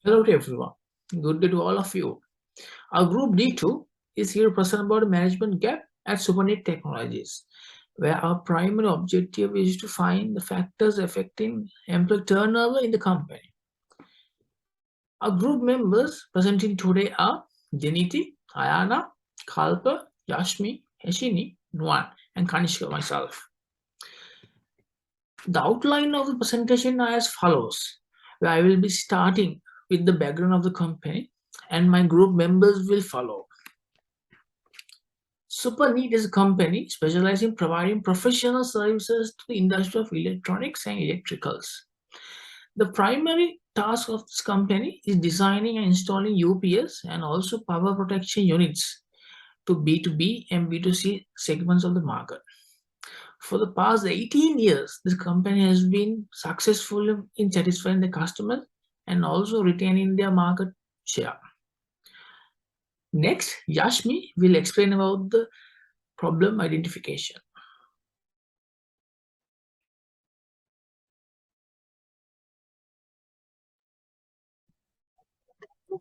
Hello to everyone. Good day to all of you. Our group D2 is here to present about the management gap at Supernet Technologies, where our primary objective is to find the factors affecting employee turnover in the company. Our group members presenting today are Janiti, Ayana, Kalpa, Yashmi, Heshini, Nuan, and Kanishka myself. The outline of the presentation are as follows, where I will be starting with the background of the company and my group members will follow. Superneat is a company specializing in providing professional services to the industry of electronics and electricals. The primary task of this company is designing and installing UPS and also power protection units to B2B and B2C segments of the market. For the past 18 years, this company has been successful in satisfying the customers and also retaining their market share. Next, Yashmi will explain about the problem identification.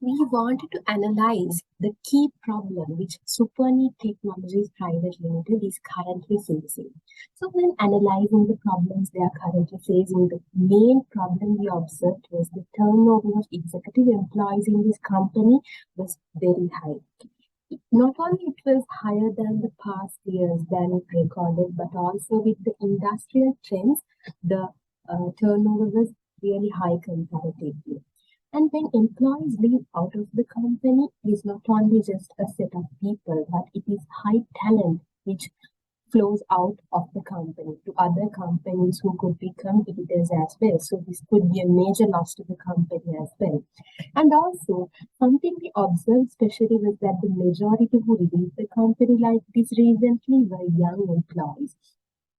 We wanted to analyze the key problem which Superneat Technologies Private Limited is currently facing. So when analyzing the problems they are currently facing, the main problem we observed was the turnover of executive employees in this company was very high. Not only it was higher than the past years than it recorded, but also with the industrial trends, the turnover was really high comparatively. And when employees leave out of the company, it is not only just a set of people, but it is high talent which flows out of the company to other companies who could be competitors as well. So this could be a major loss to the company as well. And also, something we observed especially was that the majority who leave the company like this recently were young employees.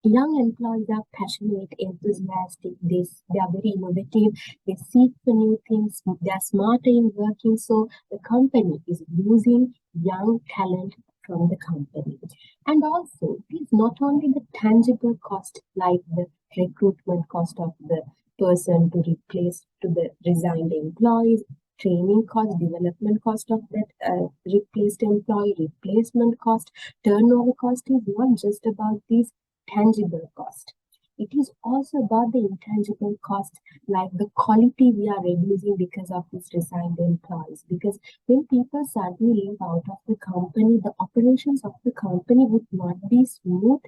Young employees are passionate, enthusiastic, they are very innovative, they seek for new things, they are smarter in working, so the company is losing young talent from the company. And also, it is not only the tangible cost like the recruitment cost of the person to replace to the resigned employees, training cost, development cost of that replaced employee, replacement cost, turnover cost is not just about these tangible cost. It is also about the intangible cost, like the quality we are reducing because of these resigned employees. Because when people suddenly leave out of the company, the operations of the company would not be smooth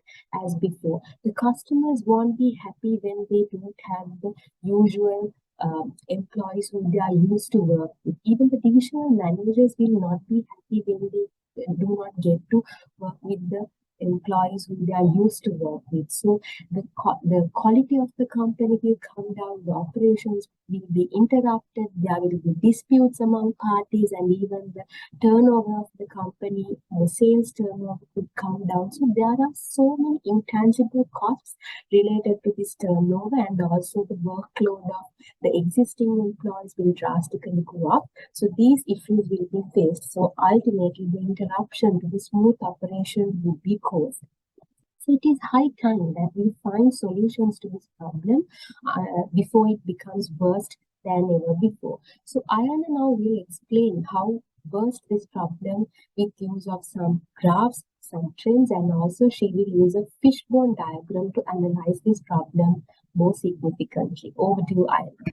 as before. The customers won't be happy when they don't have the usual employees who they are used to work with. Even the divisional managers will not be happy when they do not get to work with the employees who they are used to work with. So the quality of the company will come down, the operations will be interrupted, there will be disputes among parties, and even the turnover of the company, the sales turnover could come down. So there are so many intangible costs related to this turnover, and also the workload of the existing employees will drastically go up. So these issues will be faced. So ultimately, the interruption to the smooth operation will be caused. So it is high time that we find solutions to this problem before it becomes worse than ever before. So Ayana now will explain how worse this problem with use of some graphs, some trends, and also she will use a fishbone diagram to analyze this problem more significantly. Over to you, Ayana.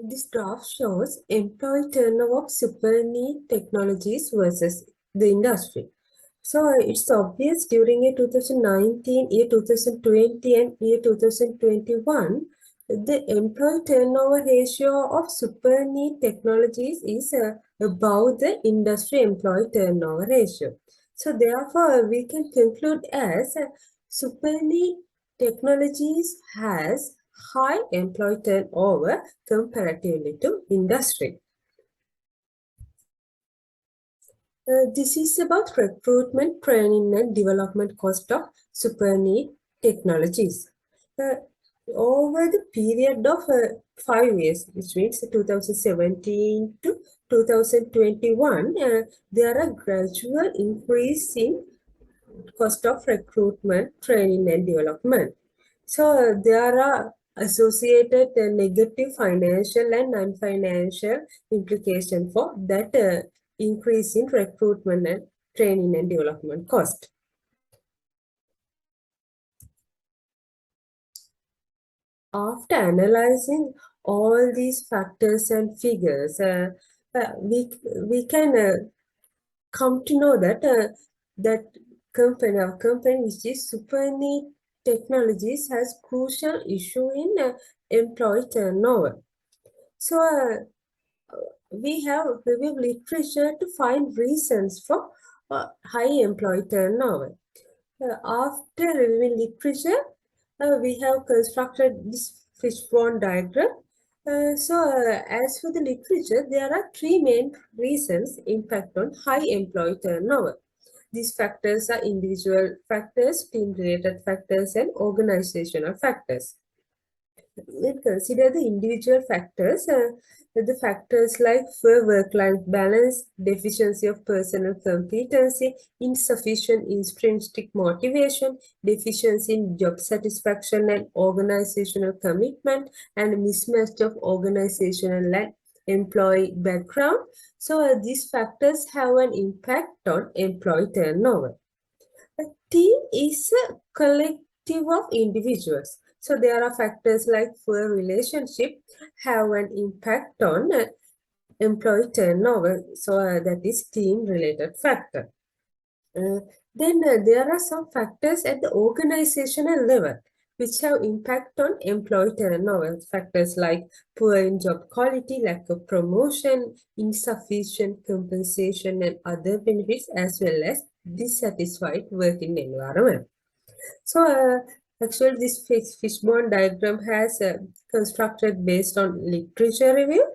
This graph shows employee turnover of Superneat Technologies versus the industry. So it's obvious during year 2019, year 2020 and year 2021, the employee turnover ratio of Superneat Technologies is above the industry employee turnover ratio. So therefore, we can conclude as Superneat Technologies has high employee turnover comparatively to industry. This is about recruitment, training and development cost of Superneat Technologies. Over the period of 5 years, which means 2017 to 2021, there are gradual increase in cost of recruitment, training and development. So there are associated negative financial and non-financial implications for that increase in recruitment and training and development cost. After analyzing all these factors and figures, we can come to know that our company, which is Superneat Technologies, has crucial issue in employee turnover. So we have reviewed literature to find reasons for high employee turnover. After reviewing literature, we have constructed this fishbone diagram. As for the literature, there are three main reasons impact on high employee turnover. These factors are individual factors, team-related factors, and organizational factors. Let's consider the individual factors. The factors like work-life balance, deficiency of personal competency, insufficient intrinsic motivation, deficiency in job satisfaction and organizational commitment, and mismatch of organizational and employee background. So these factors have an impact on employee turnover. A team is a collective of individuals. So there are factors like poor relationship have an impact on employee turnover. So that is team related factor. Then there are some factors at the organizational level which have impact on employee turnover. Factors like poor in job quality, lack of promotion, insufficient compensation and other benefits, as well as dissatisfied working environment. So actually this fishbone diagram has constructed based on literature review.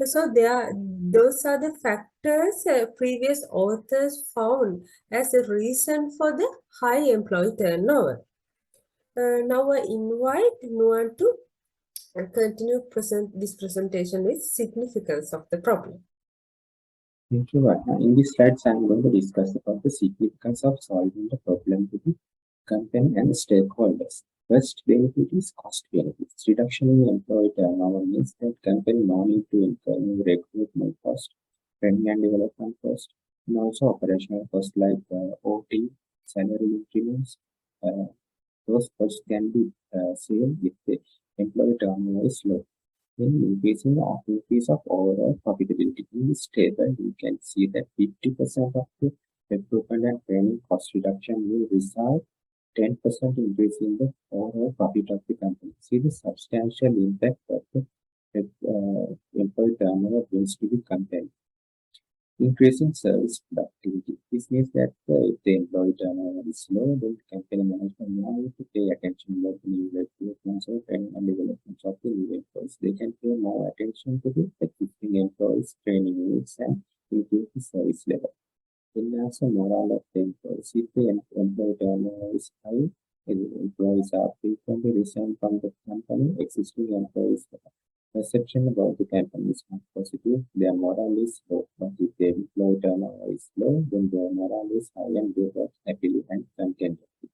So those are the factors previous authors found as a reason for the high employee turnover. Now I invite Nuan to continue this presentation with significance of the problem. Thank you, Varna. In these slides, I'm going to discuss about the significance of solving the problem to the company and the stakeholders. First benefit is cost benefits. Reduction in employee turnover means that company no need to incur new recruitment cost, training and development cost, and also operational costs like OT, salary increments. Those costs can be saved if the employee turnover is low. In increasing of overall profitability. In this table, we can see that 50% of the recruitment and training cost reduction will result 10% increase in the overall profit of the company. See the substantial impact of the employee turnover brings to the company. Increasing service productivity. This means that if the employee turnover is low, then company management need to pay attention to the new recruitments or training and development of the new employees. They can pay more attention to the existing employees' training needs and improve the service level. Then also morale of the employees. If the employee turnover is high, employees are frequently resign from the company. Existing employees perception about the company is not positive, their morale is low. But if their employee turnover is low, then their morale is high and they work happily and contentedly.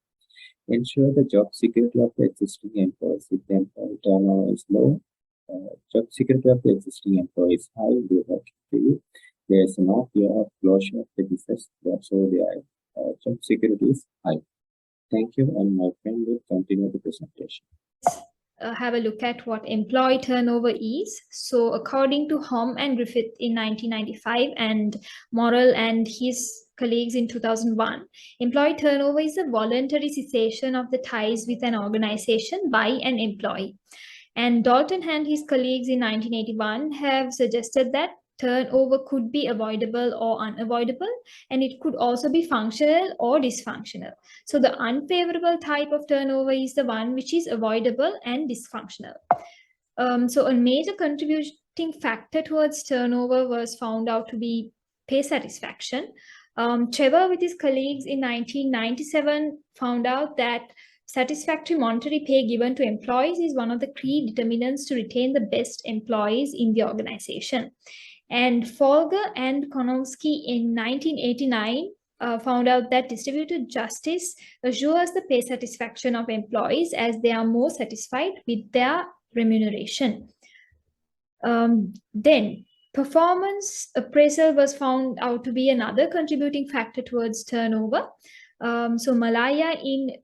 Ensure the job security of the existing employees. If the employee turnover is low, job security of the existing employees is high, they work happily. There is no fear of closure of the business, so their job security is high. Thank you, and my friend will continue the presentation. Have a look at what employee turnover is. So according to Hom and Griffith in 1995 and Morrell and his colleagues in 2001, employee turnover is a voluntary cessation of the ties with an organization by an employee. And Dalton and his colleagues in 1981 have suggested that turnover could be avoidable or unavoidable, and it could also be functional or dysfunctional. So the unfavorable type of turnover is the one which is avoidable and dysfunctional. So a major contributing factor towards turnover was found out to be pay satisfaction. Trevor with his colleagues in 1997 found out that satisfactory monetary pay given to employees is one of the key determinants to retain the best employees in the organization. And Folger and Konowski in 1989 found out that distributed justice assures the pay satisfaction of employees as they are more satisfied with their remuneration. Then performance appraisal was found out to be another contributing factor towards turnover. So Malaya in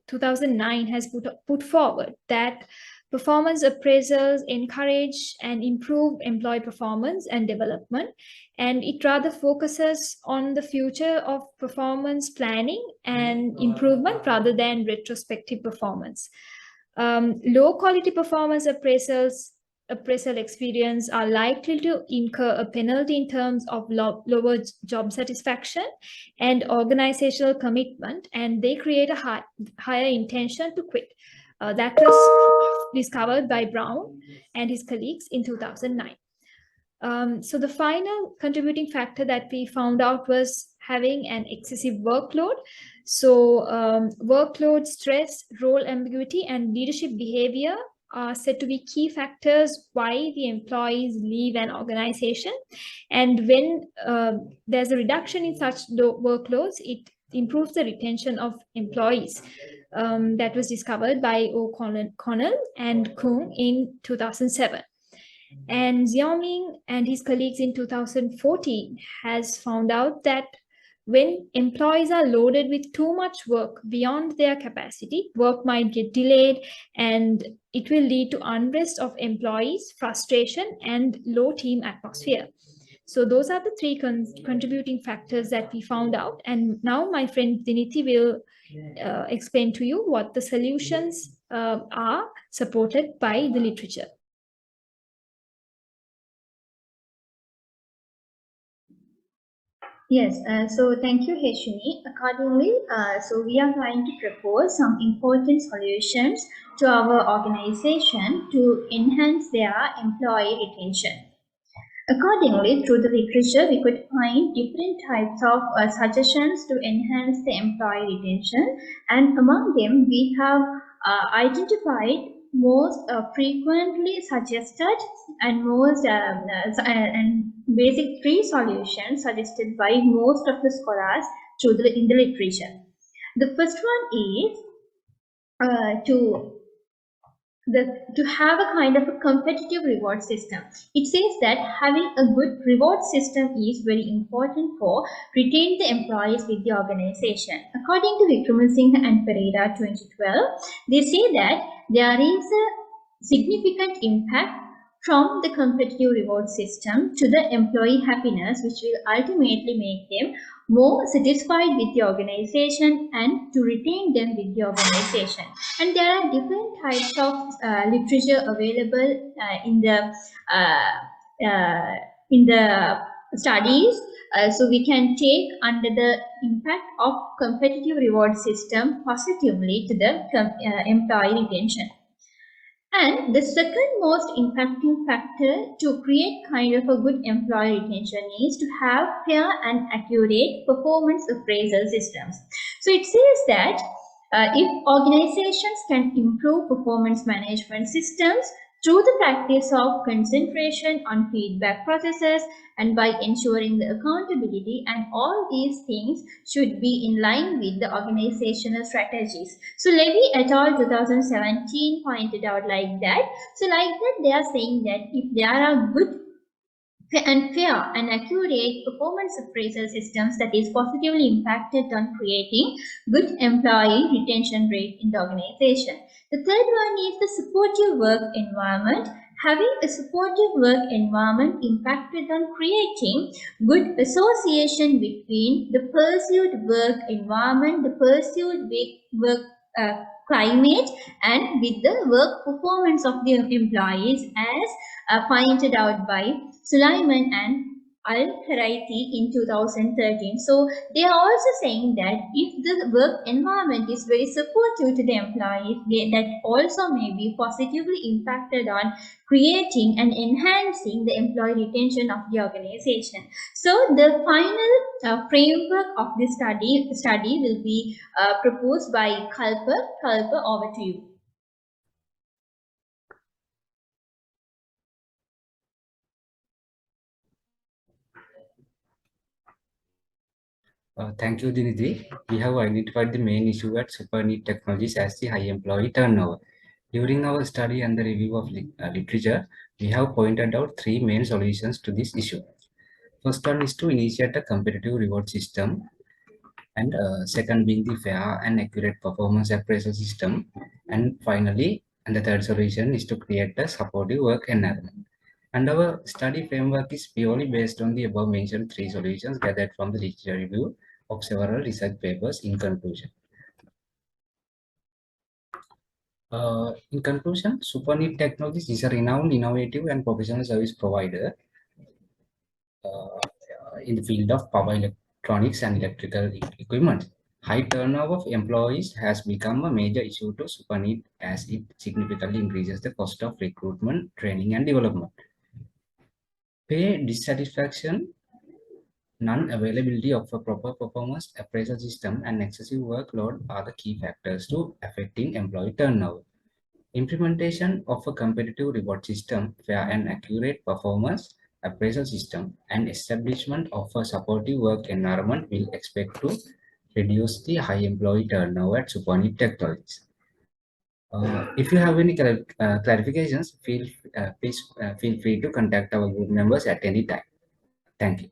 2009 has put forward that performance appraisals encourage and improve employee performance and development, and it rather focuses on the future of performance planning and improvement rather than retrospective performance. Low quality performance appraisal experience are likely to incur a penalty in terms of lower job satisfaction and organizational commitment, and they create a higher intention to quit. That was discovered by Brown and his colleagues in 2009. So the final contributing factor that we found out was having an excessive workload. So workload, stress, role ambiguity, and leadership behavior are said to be key factors why the employees leave an organization. And when there's a reduction in such workloads, it improves the retention of employees. That was discovered by O'Connell and Kung in 2007. And Xiaoming and his colleagues in 2014 has found out that when employees are loaded with too much work beyond their capacity, work might get delayed and it will lead to unrest of employees, frustration, and low team atmosphere. So those are the three contributing factors that we found out. And now my friend Diniti will explain to you what the solutions are supported by the literature. Yes, so thank you, Heshini. Accordingly, so we are going to propose some important solutions to our organization to enhance their employee retention. Accordingly, through the literature, we could find different types of suggestions to enhance the employee retention, and among them, we have identified most frequently suggested and most and basic three solutions suggested by most of the scholars in the literature. The first one is to have a kind of a competitive reward system. It says that having a good reward system is very important for retaining the employees with the organization. According to Vikramasinghe and Pereira 2012, they say that there is a significant impact from the competitive reward system to the employee happiness, which will ultimately make them more satisfied with the organization and to retain them with the organization. And there are different types of literature available in the studies. So we can take under the impact of competitive reward system positively to the employee retention. And the second most impacting factor to create kind of a good employee retention is to have fair and accurate performance appraisal systems. So it says that if organizations can improve performance management systems through the practice of concentration on feedback processes and by ensuring the accountability, and all these things should be in line with the organizational strategies. So Levy et al. 2017 pointed out like that. So like that, they are saying that if there are good and fair and accurate performance appraisal systems that is positively impacted on creating good employee retention rate in the organization. The third one is the supportive work environment. Having a supportive work environment impacted on creating good association between the pursued work environment, the pursued work climate, and with the work performance of the employees, as pointed out by Sulaiman and Al-Kharaiti in 2013. So they are also saying that if the work environment is very supportive to the employees, that also may be positively impacted on creating and enhancing the employee retention of the organization. So the final framework of this study will be proposed by Kalpa. Kalpa, over to you. Thank you, Dinidri. We have identified the main issue at SuperNeat Technologies as the high employee turnover. During our study and the review of literature, we have pointed out three main solutions to this issue. First one is to initiate a competitive reward system, and second being the fair and accurate performance appraisal system, and finally, and the third solution is to create a supportive work environment. And our study framework is purely based on the above mentioned three solutions gathered from the literature review of several research papers. In conclusion, SuperNeat Technologies is a renowned, innovative, and professional service provider in the field of power electronics and electrical equipment. High turnover of employees has become a major issue to SuperNeat as it significantly increases the cost of recruitment, training, and development. Pay dissatisfaction, non-availability of a proper performance appraisal system, and excessive workload are the key factors to affecting employee turnover. Implementation of a competitive reward system, fair and accurate performance appraisal system, and establishment of a supportive work environment will expect to reduce the high employee turnover at SuperNeat Technologies. If you have any clarifications, please feel free to contact our group members at any time. Thank you.